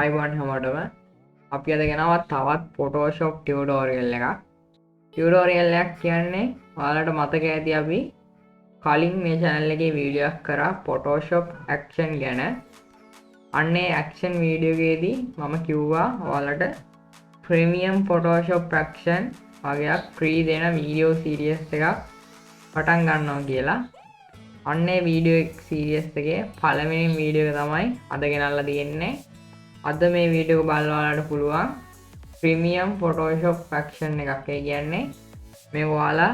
අයිබෝන් හැමෝටම අපි අද ගෙනාවත් තවත් Photoshop ටියුටෝරියල් එකක්. ටියුටෝරියල් එකක් කියන්නේ ඔයාලට මතක ඇති අපි කලින් මේ channel එකේ වීඩියෝ එකක් කරා Photoshop action ගැන. අන්නේ action වීඩියෝ එකේදී මම කිව්වා ඔයාලට premium Photoshop action වගේක් free දෙන වීඩියෝ සීරීස් එකක් පටන් ගන්නවා කියලා. අන්නේ වීඩියෝ සීරීස් එකේ පළවෙනි වීඩියෝ එක තමයි අද ගෙනල්ලා තියෙන්නේ. අද මේ වීඩියෝ එක බලලා ඔයාලට පුළුවන් ප්‍රීමියම් Photoshop action එකක්. ඒ කියන්නේ මේ ඔයාලා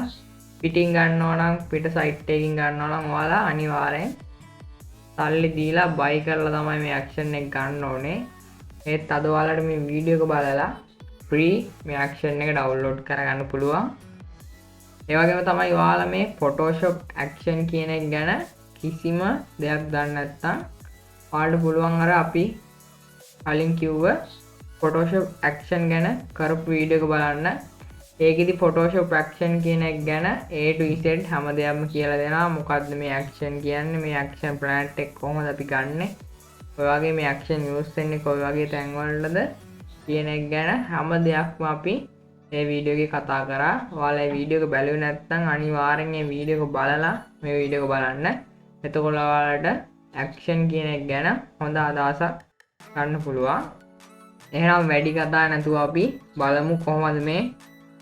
පිටින් ගන්නවා නම් පිට සයිට් එකකින් ගන්නවා නම් ඔයාලා අනිවාර්යෙන් සල්ලි දීලා buy කරලා තමයි මේ action එක ගන්න ඕනේ. ඒත් අද ඔයාලට මේ වීඩියෝ එක බලලා free මේ action එක download කරගන්න පුළුවන්. ඒ වගේම තමයි ඔයාලා මේ Photoshop action කියන එක ගැන කිසිම දෙයක් දන්නේ නැත්නම් ඔයාලට පුළුවන් අර අපි කලින් කිව්ව Photoshop action ගැන කරපු වීඩියෝ එක බලන්න. ඒකෙදි Photoshop action කියන එක ගැන A to Z හැම දෙයක්ම කියලා දෙනවා. මොකද්ද මේ action කියන්නේ, මේ action plant එක කොහොමද අපි ගන්නෙ, ඔය වගේ මේ action use වෙන්නේ කොයි වගේ තැන් වලද කියන එක ගැන හැම දෙයක්ම අපි මේ වීඩියෝ එකේ කතා කරා. ඔයාලා මේ වීඩියෝ එක බැලුවේ නැත්නම් අනිවාර්යෙන් මේ වීඩියෝ එක බලලා මේ වීඩියෝ එක බලන්න. එතකොට ඔයාලට action කියන එක ගැන හොඳ අදහසක් ගන්න පුළුවන්. එහෙනම් වැඩි කතා නැතුව අපි බලමු කොහොමද මේ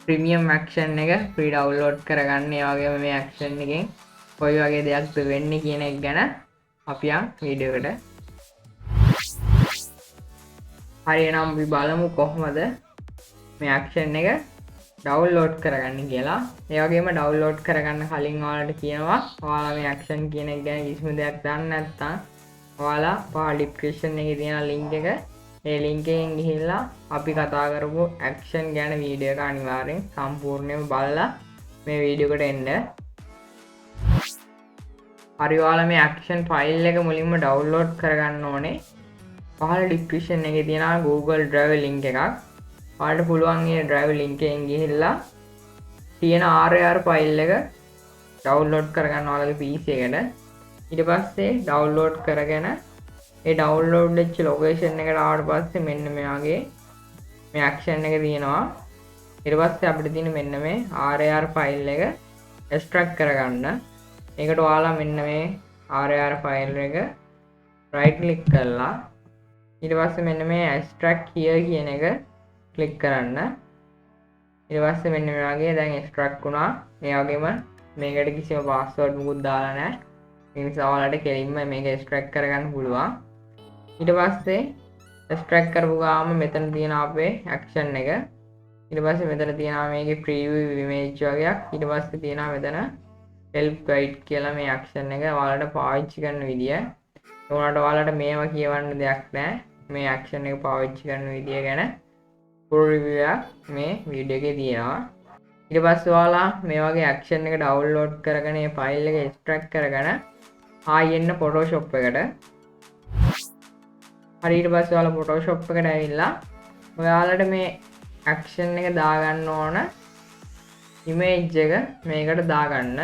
ප්‍රීමියම් action එක free download කරගන්න. ඒ වගේම මේ action එකෙන් කොයි වගේ දෙයක්ද වෙන්නේ කියන එක ගැන අපි යන් වීඩියෝ එකට. හරි, එහෙනම් අපි බලමු කොහොමද මේ action එක download කරගන්න කියලා. ඒ වගේම download කරගන්න කලින් ඔයාලට කියනවා ඔයාලා මේ action කියන එක ගැන කිසිම දෙයක් දන්නේ නැත්නම් ඔයාලා පහ description එකේ තියෙන link එක, ඒ link එකෙන් ගිහිල්ලා අපි කතා කරපු action ගැන වීඩියෝ එක අනිවාර්යෙන් සම්පූර්ණයෙන්ම බලලා මේ වීඩියෝ එකට එන්න. හරි, ඔයාලා මේ action file එක මුලින්ම download කරගන්න ඕනේ. පහළ description එකේ තියෙන Google Drive link එකක්. ඔයාලට පුළුවන් මේ Drive link එකෙන් ගිහිල්ලා තියෙන RAR file එක download කරගන්න ඔයාලගේ PC එකට. ඊට පස්සේ download කරගෙන ඒ download වෙච්ච location එකට ආවට පස්සේ මෙන්න මෙයාගේ මේ action එක තියෙනවා. ඊට පස්සේ අපිට තියෙන මෙන්න මේ RAR file එක extract කරගන්න. ඒකට ඔයාලා මෙන්න මේ RAR file එක right click කරලා ඊට පස්සේ මෙන්න මේ extract here කියන එක click කරන්න. ඊට පස්සේ මෙන්න මෙයාගේ දැන් extract වුණා. ඒ වගේම මේකට කිසිම password මුකුත් දාලා නැහැ. ඒ නිසා ඔයාලට කෙලින්ම මේක extract කරගන්න පුළුවන්. ඊට පස්සේ extract කරපු ගාම මෙතන තියෙන අපේ action එක. ඊට පස්සේ මෙතන තියෙනවා මේකේ preview image වගේක්. ඊට පස්සේ තියෙනවා මෙතන help guide කියලා මේ action එක ඔයාලට පාවිච්චි කරන විදිය. ඒ වුණාට ඔයාලට මේවා කියවන්න දෙයක් නැහැ. මේ action එක පාවිච්චි කරන විදිය ගැන full review එක මේ වීඩියෝ එකේ තියෙනවා. ඊට පස්සේ ඔයාලා මේ වගේ action එක download කරගෙන මේ file එක extract කරගෙන ආයෙ එන්න Photoshop එකට. හරි, ඊට පස්සේ ඔයාලා Photoshop එකට ඇවිල්ලා ඔයාලට මේ action එක දාගන්න ඕන image එක මේකට දාගන්න.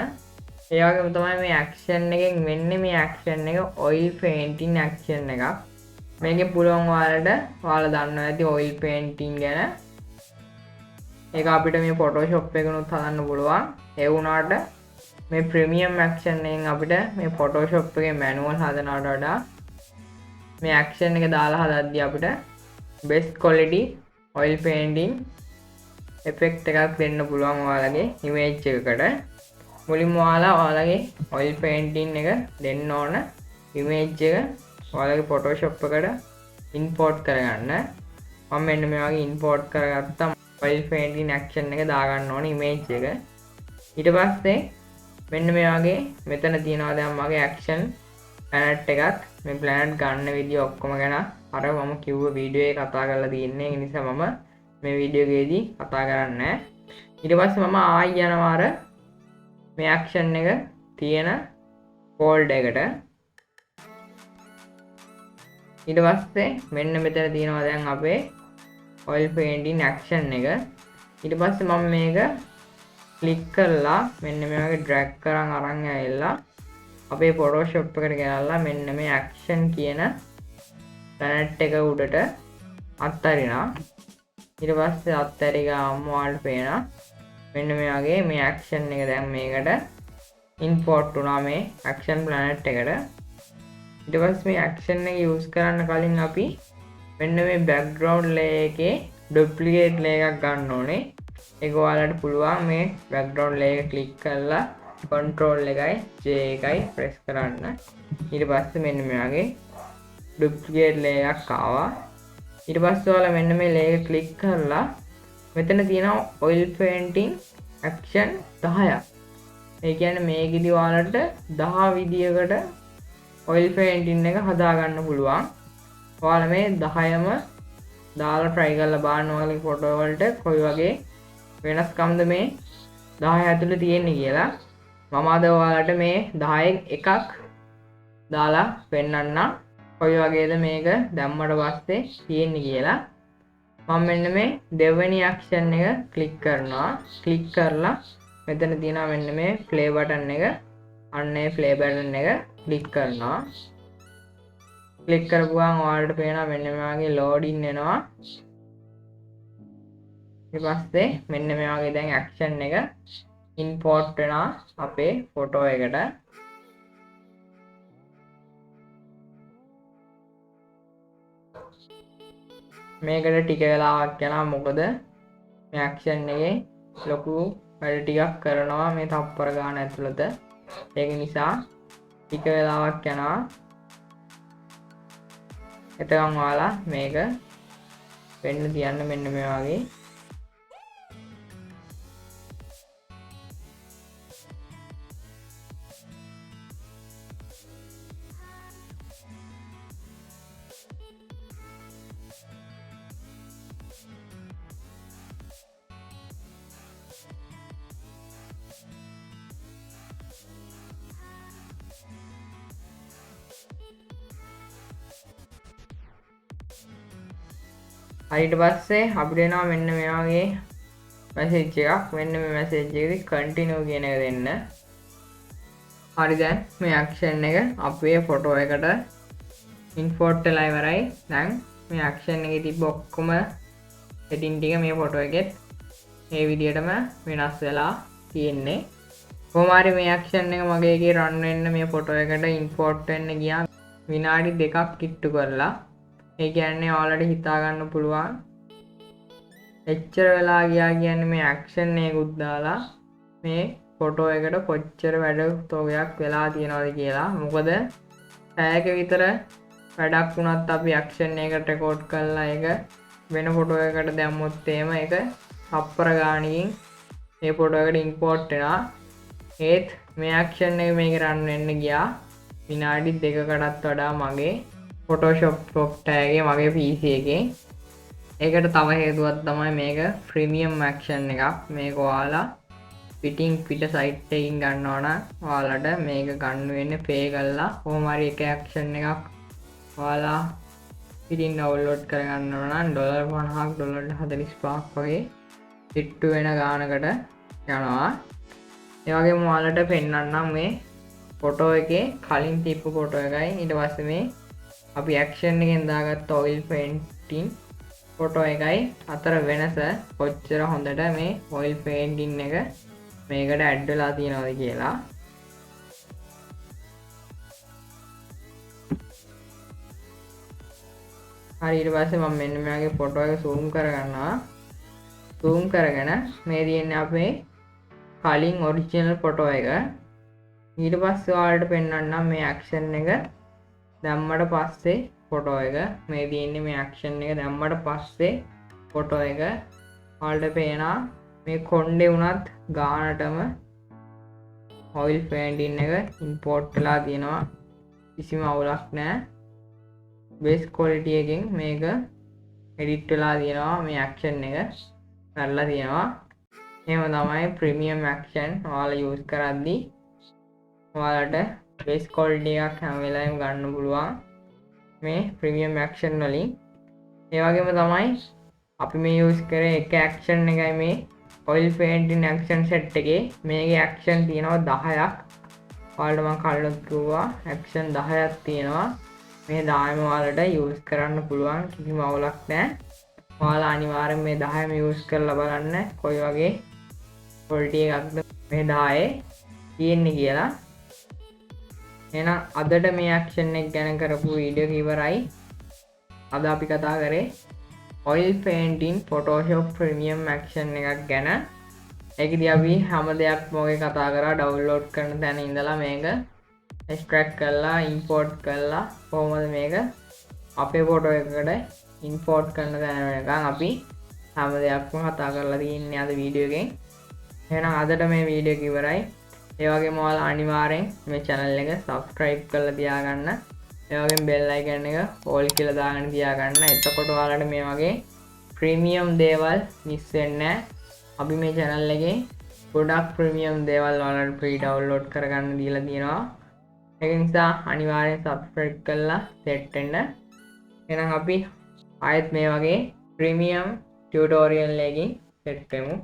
ඒ වගේම තමයි මේ action එකෙන් වෙන්නේ මේ action එක oil painting action එකක්. මේකෙන් පුළුවන් ඔයාලා දන්නවා ඇති oil painting ගැන. ඒක අපිට මේ Photoshop එකනොත් හදන්න පුළුවන්. ඒ වුණාට මේ ප්‍රීමියම් action එකෙන් අපිට මේ Photoshop එකේ manual හදනවට වඩා මේ action එක දාලා හදද්දී අපිට best quality oil painting effect එකක් දෙන්න පුළුවන් ඔයාලගේ image එකකට. මුලින්ම ඔයාලගේ oil painting එක දෙන්න ඕන image එක ඔයාලගේ Photoshop එකට import කරගන්න. මම මෙන්න මේ වගේ import කරගත්තා. oil painting action එක දාගන්න ඕන image එක. ඊට පස්සේ මෙන්න මේ වගේ මෙතන තියෙනවා දැන් මගේ action planet එකක්. මේ planet ගන්න විදිය ඔක්කොම ගැන අර මම කිව්ව වීඩියෝ එකේ කතා කරලා තියෙන්නේ. ඒ නිසා මම මේ වීඩියෝ එකේදී කතා කරන්නේ නැහැ. ඊට පස්සේ මම ආයි යනවා අර මේ action එක තියෙන folder එකට. ඊට පස්සේ මෙන්න මෙතන තියෙනවා දැන් අපේ oil painting action එක. ඊට පස්සේ මම මේක click කරලා මෙන්න මේ වගේ drag කරන් අරන් ඇවිල්ලා අපේ Photoshop එකට ගෙනල්ලා මෙන්න මේ action කියන planet එක උඩට අත්හරිනවා. ඊට පස්සේ අත්හැරි ගාම ඔයාලට පේනවා මෙන්න මේ වගේ මේ ඇක්ෂන් එක දැන් මේකට ඉම්පෝර්ට් වුණා මේ ඇක්ෂන් ප්ලැනට් එකට. ඊට පස්සේ මේ ඇක්ෂන් එක යූස් කරන්න කලින් අපි මෙන්න මේ බෑග්ග්‍රවුන්ඩ් ලේයර් එකේ ඩුප්ලිකේට් ලේයර් එකක් ගන්න ඕනේ. ඒක ඔයාලට පුළුවන් මේ බෑග්ග්‍රවුන්ඩ් ලේයර් එක ක්ලික් කරලා control එකයි J එකයි press කරන්න. ඊට පස්සේ මෙන්න මේ වගේ ඩුප්ලිකේට් ලේයර් එකක් ආවා. ඊට පස්සේ ඔයාලා මෙන්න මේ ලේයර් ක්ලික් කරලා මෙතන තියෙනවා oil painting action 10ක්. ඒ කියන්නේ මේකෙදි ඔයාලට 10 විදියකට oil painting එක හදා ගන්න පුළුවන්. ඔයාලා මේ 10ම දාලා try කරලා බලන්න ඔයාලගේ ෆොටෝ වලට කොයි වගේ වෙනස්කම්ද මේ 10 ඇතුළේ තියෙන්නේ කියලා. මම අද ඔයාලට මේ 10න් එකක් දාලා පෙන්නන්න කොයි වගේද මේක දැම්මට පස්සේ තියෙන්නේ කියලා. මම මෙන්න මේ දෙවෙනි action එක ක්ලික් කරනවා. ක්ලික් කරලා මෙතන තියෙනවා මෙන්න මේ play button එක. අන්න ඒ play button එක ක්ලික් කරනවා. ක්ලික් කරපුවාම ඔයාලට පේනවා මෙන්න මේ වගේ loading එනවා. ඊට පස්සේ මෙන්න මේ වගේ දැන් action එක import වෙනවා අපේ ෆොටෝ එකට. මේකට ටික වෙලාවක් යනවා මොකද මේ action එකේ ලොකු වැඩ ටිකක් කරනවා මේ තප්පර ගන්න ඇතුළත. ඒක නිසා ටික වෙලාවක් යනවා. එතකන් ඔයාලා මේක වෙන්න තියන්න මෙන්න මේ වගේ. ඊට පස්සේ අපිට එනවා මෙන්න මේ වගේ මැසේජ් එකක්. මෙන්න මේ මැසේජ් එකේදී continue කියන එක දෙන්න. හරි දැන් මේ action එක අපේ ෆොටෝ එකට import වෙලා ඉවරයි. දැන් මේ action එකේ තිබ්බ ඔක්කොම setting ටික මේ ෆොටෝ එකෙත් මේ විදිහටම වෙනස් වෙලා තියෙන්නේ. කොහොම හරි මේ action එක මගේ එකේ run වෙන්න මේ ෆොටෝ එකට import වෙන්න ගියා විනාඩි 2ක් කිට්ටු කරලා. ඒ කියන්නේ ඔයාලට හිතා ගන්න පුළුවන් එච්චර වෙලා ගියා කියන්නේ මේ ඇක්ෂන් එකකුත් දාලා මේ ෆොටෝ එකට කොච්චර වැඩ තෝගයක් වෙලා තියෙනවද කියලා. මොකද පැයක විතර වැඩක් වුණත් අපි ඇක්ෂන් එකකට රෙකෝඩ් කරලා ඒක වෙන ෆොටෝ එකකට දැම්මොත් එහෙම ඒක තප්පර ගානකින් මේ ෆොටෝ එකට ඉම්පෝර්ට් වෙනවා. ඒත් මේ ඇක්ෂන් එක මේක රන් වෙන්න ගියා විනාඩි 2කටත් වඩා මගේ Photoshop software එකේ මගේ PC එකේ. ඒකට තව හේතුවක් තමයි මේක premium action එකක්. මේක ඔයාලා පිටින් පිට site එකකින් ගන්නවා නම් ඔයාලට මේක ගන්න වෙන්නේ pay කරලා. කොහොම හරි එක action එකක් ඔයාලා පිටින් download කරගන්නවා නම් $50ක් $45ක් වගේ හිට්ටු වෙන ගානකට යනවා. ඒ වගේම ඔයාලට පෙන්නන්නම් මේ ෆොටෝ එකේ කලින් තිබ්බ ෆොටෝ එකයි ඊට පස්සේ මේ අපි action එකෙන් දාගත්ත oil painting ෆොටෝ එකයි අතර වෙනස කොච්චර හොඳට මේ oil painting එක මේකට ඇඩ් වෙලා තියෙනවද කියලා. හරි ඊට පස්සේ මම මෙන්න මේ වගේ ෆොටෝ එක zoom කරගන්නවා. zoom කරගෙන මේ තියෙන්නේ අපේ කලින් original ෆොටෝ එක. ඊට පස්සේ ඔයාලට පෙන්වන්නම් මේ action එක දැම්මට පස්සේ ෆොටෝ එක මේ තියෙන්නේ මේ action එක දැම්මට පස්සේ ෆොටෝ එක ඔයාලට පේනවා මේ කොණ්ඩේ වුණත් ගානටම oil painting එක import වෙලා තියෙනවා. කිසිම අවුලක් නැහැ. best quality එකෙන් මේක edit වෙලා තියෙනවා. මේ action එක කරලා තියෙනවා. එහෙම තමයි premium action ඔයාලා use කරද්දී ඔයාලට best quality එකක් හැම වෙලාවෙම ගන්න පුළුවන් මේ premium action වලින්. ඒ වගේම තමයි අපි මේ use කරේ එක action එකයි මේ oil painting action set එකේ. මේකේ action තියෙනවා 10ක්. ඔයාලට මම කලින් කිව්වා action 10ක් තියෙනවා. මේ 10ම ඔයාලට යූස් කරන්න පුළුවන් කිසිම අවුලක් නැහැ. ඔයාලා අනිවාර්යෙන් මේ 10ම යූස් කරලා බලන්න කොයි වගේ quality එකක්ද මේ 10 තියෙන්නේ කියලා. එහෙනම් අදට මේ action එක ගැන කරපු වීඩියෝ එක ඉවරයි. අද අපි කතා කරේ oil paint in Photoshop Premium action එකක් ගැන. ඒකදී අපි හැම දෙයක්ම ඔගේ කතා කරා download කරන තැන ඉඳලා මේක extract කරලා import කරලා කොහොමද මේක අපේ ෆොටෝ එකකට import කරන තැන වෙනකන් අපි හැම දෙයක්ම කතා කරලා තියෙන්නේ අද වීඩියෝ එකෙන්. එහෙනම් අදට මේ වීඩියෝ එක ඉවරයි. ඒ වගේම ඔයාලා අනිවාර්යෙන් මේ channel එක subscribe කරලා තියාගන්න. ඒ වගේම bell icon එක all කියලා දාගෙන තියාගන්න. එතකොට ඔයාලට මේ වගේ premium දේවල් miss වෙන්නේ නැහැ. අපි මේ channel එකේ ගොඩක් premium දේවල් ඔයාලට free download කරගන්න දීලා තියෙනවා. ඒක නිසා අනිවාර්යෙන් subscribe කරලා set වෙන්න. එහෙනම් අපි ආයෙත් මේ වගේ premium tutorial එකකින් set වෙමු.